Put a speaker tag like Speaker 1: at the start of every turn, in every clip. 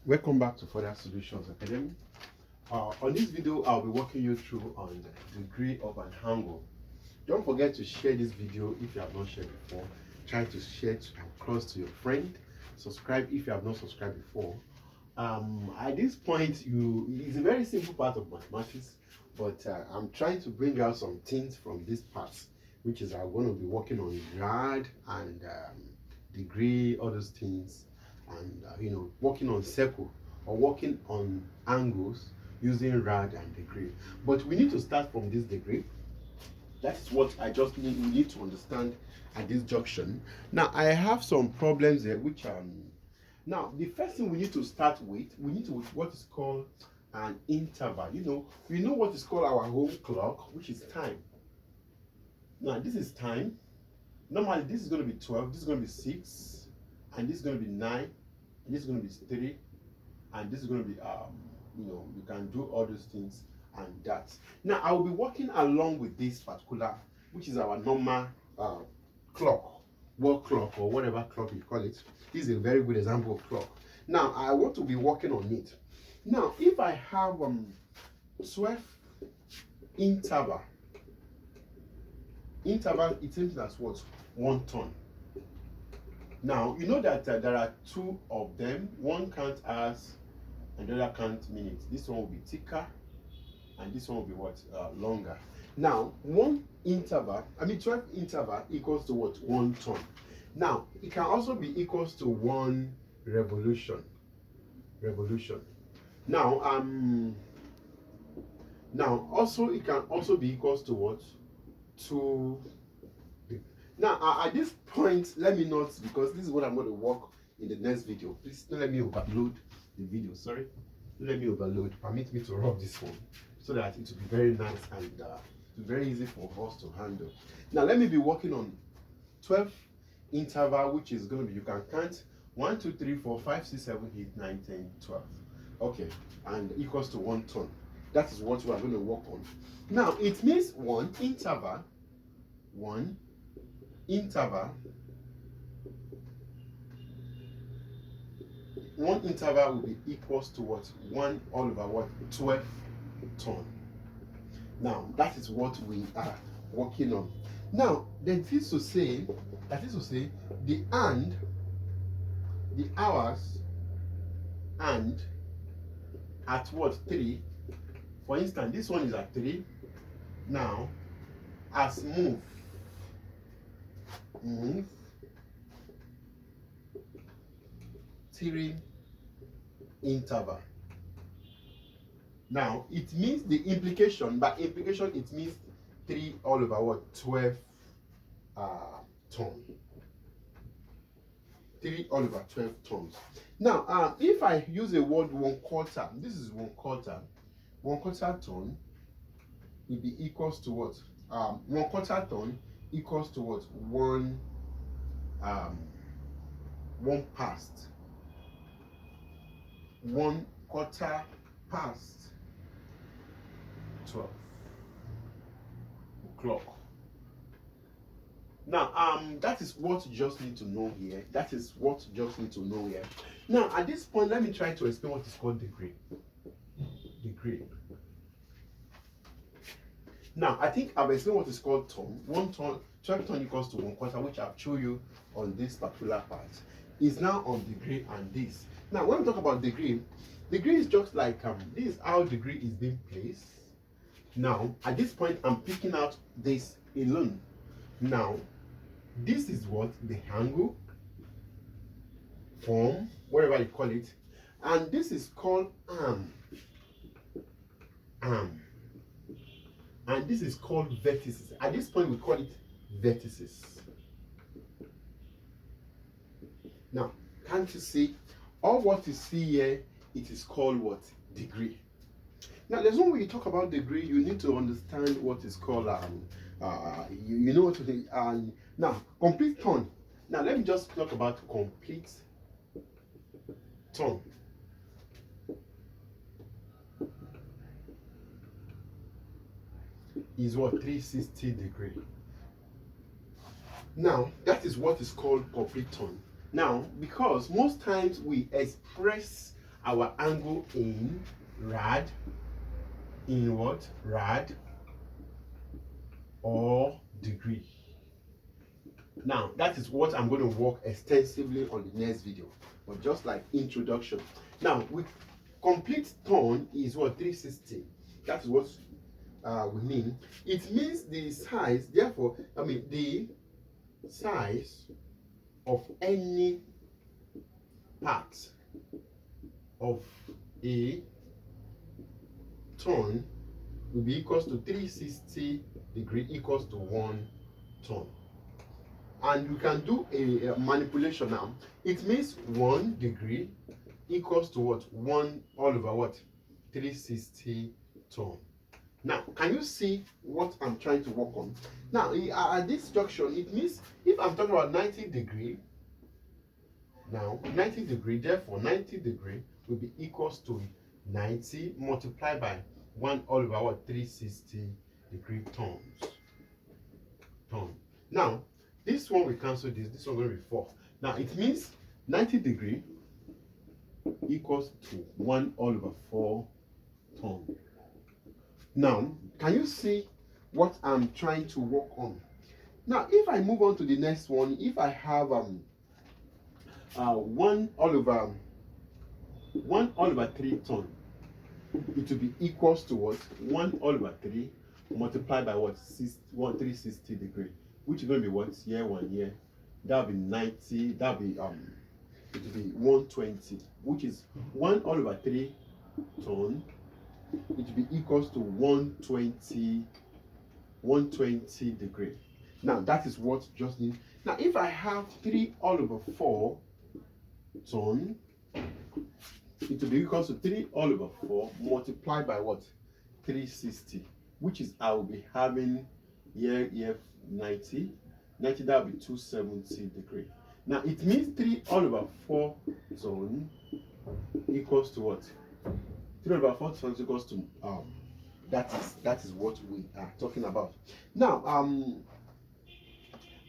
Speaker 1: Welcome back to Further Solutions Academy. On this video, I'll be walking you through on the degree of an angle. Don't forget to share this video if you have not shared before. Try to share it across to your friend. Subscribe if you have not subscribed before. At this point, it's a very simple part of mathematics, but I'm trying to bring out some things from this part, which is I'm going to be working on rad and degree, all those things, and working on circle or working on angles using rad and degree. But we need to start from this degree. That's what I just we need to understand at this junction. Now I have some problems here which now the first thing we need to start with, we need to what is called an interval. We know what is called our home clock, which is time. Now this is time. Normally this is going to be 12, this is going to be 6, and this is going to be 9, and this is going to be 3, and this is going to be you can do all those things and that. Now I will be working along with this particular, which is our normal clock, wall clock, or whatever clock you call it. This is a very good example of clock. Now I want to be working on it. Now if I have 12 interval, it seems that's what 1 turn. Now you know that there are 2 of them. One count hours and the other count minutes. This one will be thicker and this one will be what longer. Now 12 interval equals to what 1 turn. Now it can also be equals to 1 revolution. Now also it can also be equals to what 2. Now at this point, let me not, because this is what I'm going to work in the next video. Please don't let me overload the video. Sorry, don't let me overload. Permit me to rub this one so that it will be very nice and very easy for us to handle. Now let me be working on 12 interval, which is going to be, you can count 1 2 3 4 5 6 7 8 9 10 12. Okay, and equals to 1 turn. That is what we are going to work on. Now it means 1 interval will be equals to what 1 all over what 12 turn. Now that is what we are working on. Now that is to say the hours and at what 3. For instance, this one is at 3. Now as move 3 interval. Now it means the implication, by implication it means 3 all over what 12 turn. 3 all over 12 turns. Now if I use a word 1/4, this is 1/4. 1/4 turn will be equals to what 1/4 turn equals to what 1 past. 1/4 past 12 o'clock. Now that is what you just need to know here. Now at this point, let me try to explain what is called degree. Now I think I've explained what is called turn. 1 turn, 12 turn equals to 1/4, which I've shown you on this particular part. Is now on degree and this. Now when we talk about degree is just like this is how degree is being placed. Now at this point I'm picking out this alone. Now this is what the angle, form, whatever you call it, and this is called arm, and this is called vertices. At this point we call it vertices. Now can't you see all what you see here? It is called what? Degree. Now there's one way you talk about degree, you need to understand what is called you know what to say. And now complete turn. Now let me just talk about complete turn. Is what 360 degree. Now that is what is called complete turn. Now because most times we express our angle in rad, in what? Rad or degree. Now, that is what I'm going to work extensively on the next video, but just like introduction. Now, with complete turn is what? 360. That is what we mean. It means the size, therefore, the size of any part of a turn will be equals to 360 degree equals to 1 turn. And you can do a manipulation now. It means 1 degree equals to what? 1 all over what? 360 turn. Now, can you see what I'm trying to work on? Now, at this junction, it means if I'm talking about 90 degree, now 90 degree, therefore 90 degree will be equals to 90 multiplied by 1 all over what? 360 degree turns. Now, this one we cancel this one going to be 4. Now, it means 90 degree equals to 1 all over 4 turns. Now, can you see what I'm trying to work on? Now, if I move on to the next one, if I have 1 all over 3 turn, it will be equals to what? 1 all over 3 multiplied by what? 360 degree, which is going to be what? Here 1 here. That'll be 90. That'll be it will be 120, which is 1 all over 3 turn. It will be equals to 120 degree. Now, that is what just means. Now, if I have 3 all over 4 turn, it will be equals to 3 all over 4 multiplied by what? 360, which is I will be having here 90. That will be 270 degree. Now, it means 3 all over 4 turn equals to what? 3 over 4 turns equals to that is what we are talking about. Now,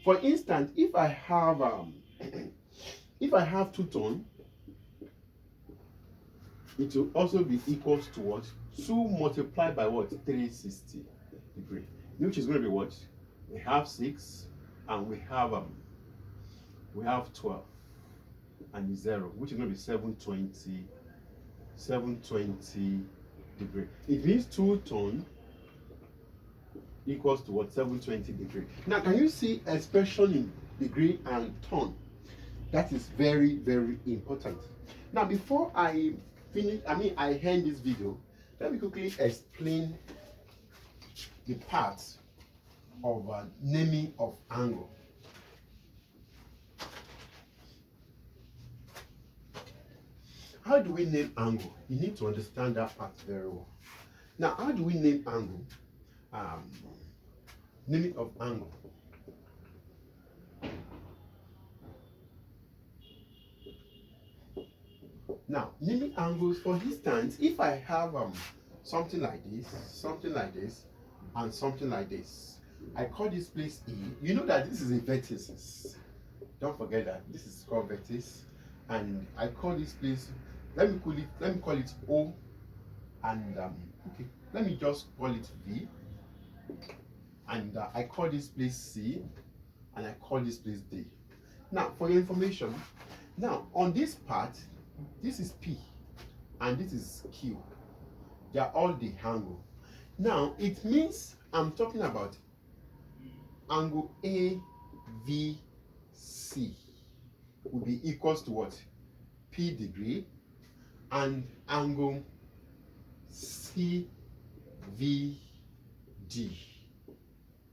Speaker 1: for instance, if I have 2 turns, it will also be equals to what? 2 multiplied by what? 360 degree, which is going to be what? We have 6 and we have 12 and 0, which is going to be 720 degree. It means 2 turn equals to what? 720 degree. Now, can you see expression in degree and turn? That is very, very important. Now, before I finish, I end this video, let me quickly explain the parts of naming of angle. How do we name angle? You need to understand that part very well. Now, how do we name angle? Naming of angle. Now, naming angles, for instance, if I have something like this, and something like this, I call this place E. You know that this is a vertices. Don't forget that this is called vertex, and I call this place. Let me call it O, and okay, let me just call it V, and I call this place C, and I call this place D. Now, for your information, now on this part, this is P, and this is Q. They are all the angle. Now, it means I'm talking about angle AVC will be equals to what? P degree, and angle CVD,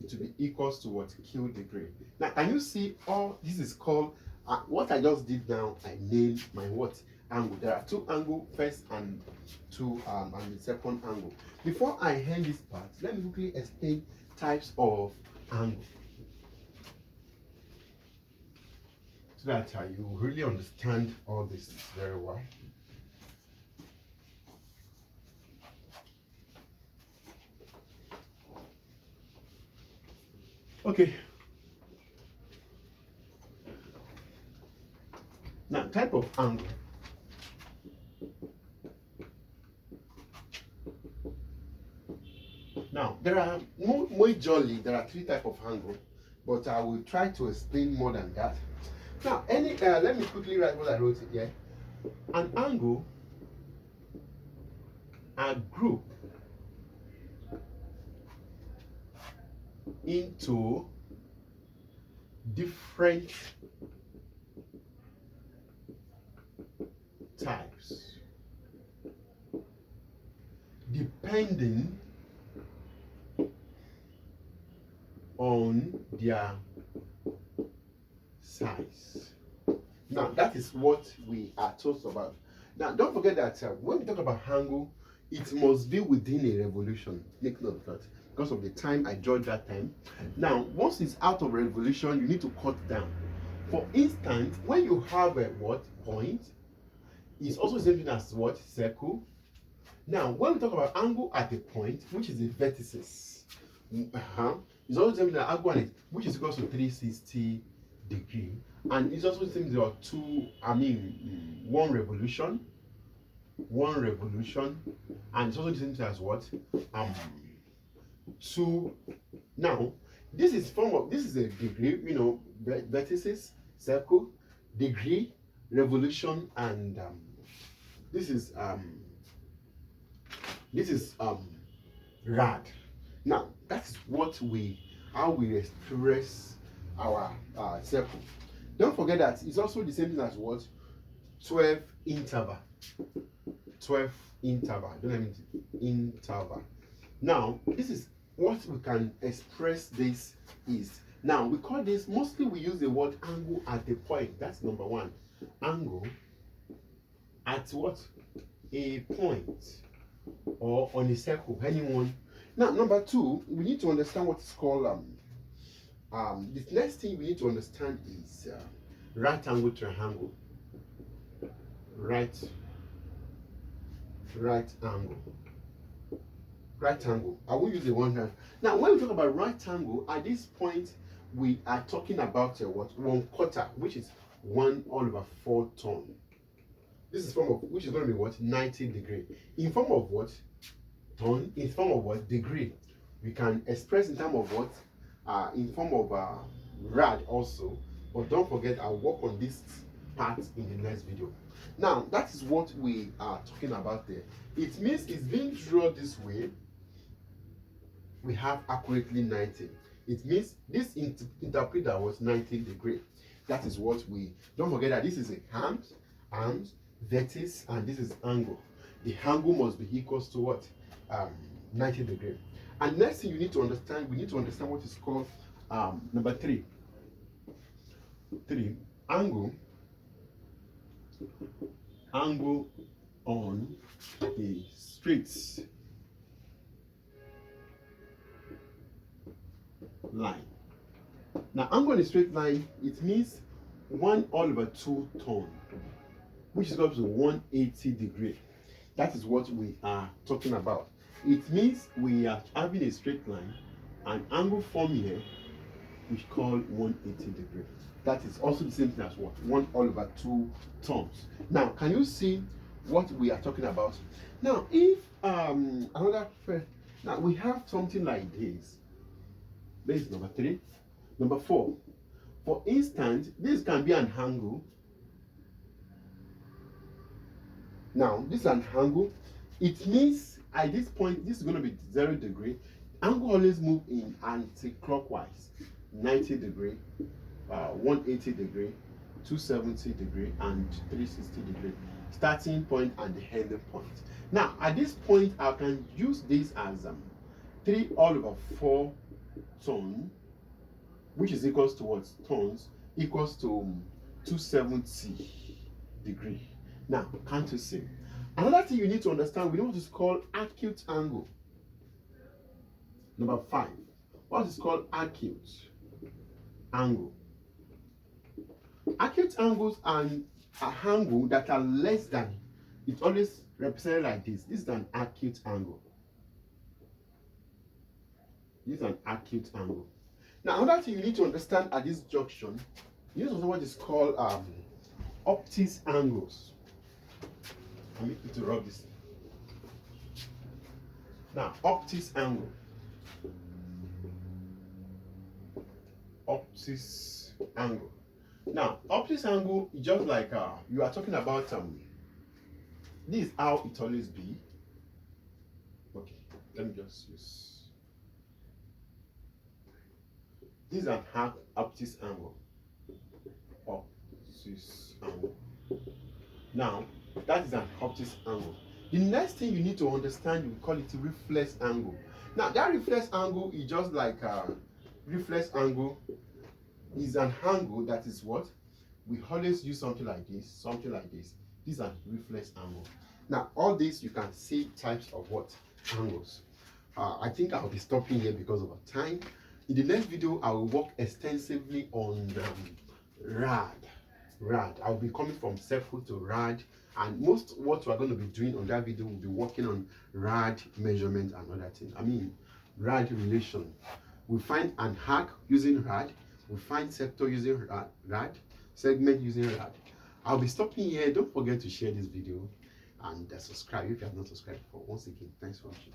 Speaker 1: it will be equals to what? Q degree. Now, can you see all this is called what I just did now? I named my what? Angle. There are 2 angles, first and 2 and the second angle. Before I end this part, let me quickly explain types of angle, so that you really understand all this very well. Okay. Now, type of angle. Now, there are majorly there are three types of angle, but I will try to explain more than that. Now, let me quickly write what I wrote here. An angle are grouped into different types depending on their size. Now, that is what we are talking about. Now, don't forget that when we talk about angle, it must be within a revolution. Take note of that, because of the time I judge that time. Now, once it's out of revolution, you need to cut down. For instance, when you have a what point, it's also the same thing as what circle. Now, when we talk about angle at a point, which is the vertices, it's also the same thing as angle at it, which is equal to 360 degree, and it's also the same. There are one revolution, and it's also the same thing as what two. Now, this is a degree, vertices, circle, degree, revolution, and this is rad. Now, that's how we express our circle. Don't forget that it's also the same thing as what 12 interval. 12 interval. Don't let me interval. Now, this is what we can express this is. Now, we call this, mostly we use the word angle at a point. That's number one. Angle at what? A point or on a circle, anyone. Now, number two, we need to understand what is called the next thing we need to understand is right angle triangle. Right angle. I will use the one hand. Now, when we talk about right angle, at this point, we are talking about what? 1/4, which is 1/4 turn. This is form of, which is going to be what? 90 degree. In form of what? Turn. In form of what? Degree. We can express in terms of what? In form of rad also. But don't forget, I'll work on this part in the next video. Now, that is what we are talking about there. It means it's being drawn this way. We have accurately 90. It means this interpreter was 90 degree. That is what we, don't forget that this is a arms, vertex, and this is angle. The angle must be equal to what? 90 degree. And next thing you need to understand, we need to understand what is called number 3. Angle on a straight line. Now, angle on a straight line, it means 1/2 turn, which is equal to 180 degree. That is what we are talking about. It means we are having a straight line, an angle form here, which call 180 degree. That is also the same thing as what? 1/2 turns. Now, can you see what we are talking about? Now, if now we have something like this. This is number 3. Number 4. For instance, this can be an angle. Now, this is an angle. It means at this point, this is going to be 0 degree. Angle always move in anti-clockwise. 90 degree, 180 degree, 270 degree, and 360 degree. Starting point and the ending point. Now, at this point, I can use this as 3/4 turn, which is equals to what? Turns equals to 270 degree. Now, can't you see? Another thing you need to understand, we know what is called acute angle. Number 5. What is called acute angle? Acute angles are an angle that are less than, it's always represented like this. This is an acute angle. This is an acute angle. Now, another thing you need to understand at this junction, you need to know what is called obtuse angles. I need to rub this. Now, obtuse angle. optics angle. Now, optics angle is just like you are talking about this is how it always be. Okay, let me just use this is an optics angle. Optics angle. Now, that is an optics angle. The next thing you need to understand, you call it reflex angle. Now, that reflex angle is just like reflex angle is an angle that is what? We always use something like this, something like this. This is a reflex angle. Now, all this you can see types of what? Angles. I think I'll be stopping here because of our time. In the next video, I will work extensively on rad. I'll be coming from circle to rad, and most what we're going to be doing on that video will be working on rad measurement and other things. I mean, rad relation. We find an arc using rad. We find sector using rad, segment using rad. I'll be stopping here. Don't forget to share this video and subscribe if you have not subscribed before. Once again, thanks for watching.